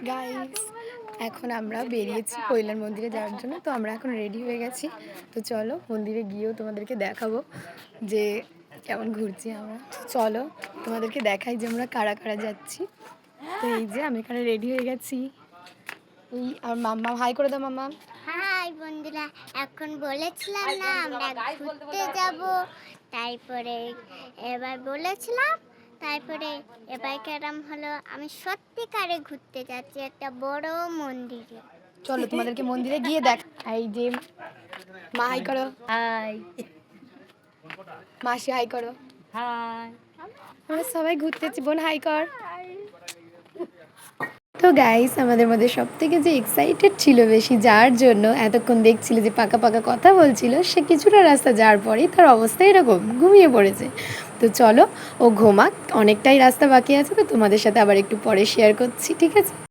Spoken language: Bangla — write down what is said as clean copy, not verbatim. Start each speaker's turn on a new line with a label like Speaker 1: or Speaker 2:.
Speaker 1: গাইস, এখন আমরা বেরিয়েছি কৈলার মন্দিরে যাওয়ার জন্য। তো আমরা এখন রেডি হয়ে গেছি। তো চলো মন্দিরে গিয়েও তোমাদেরকে দেখাবো যে কেমন ঘুরছি আমরা। চলো তোমাদেরকে দেখাই যে আমরা কারা কারা যাচ্ছি। তো এই যে আমি এখানে রেডি হয়ে গেছি। এই আর মাম্মা হাই করে দাও। মাম্মা
Speaker 2: হাই বন্ধুরা, এখন বলেছিলাম না আমরা ঘুরতে যাব, তারপরে এবার বলেছিলাম, তারপরে এবার কেরাম হলো আমি সত্যিকারে ঘুরতে যাচ্ছি একটা বড় মন্দিরে।
Speaker 1: চলো তোমাদেরকে মন্দিরে গিয়ে দেখ। এই যে মা হাই করো।
Speaker 2: হাই।
Speaker 1: মাসি হাই করো।
Speaker 2: হাই।
Speaker 1: আমরা সবাই ঘুরতে যাচ্ছি। বোন হাই কর। তো গাইস, আমাদের মধ্যে সব থেকে যে এক্সাইটেড ছিল বেশি, যার জন্য এতক্ষণ দেখছিল যে পাকা পাকা কথা বলছিল, সে কিছুটা রাস্তা যাওয়ার পরেই তার অবস্থা এরকম ঘুমিয়ে পড়েছে। তো চলো ও ঘুমাক, অনেকটাই রাস্তা বাকি আছে। তো তোমাদের সাথে আবার একটু পরে শেয়ার করছি, ঠিক আছে?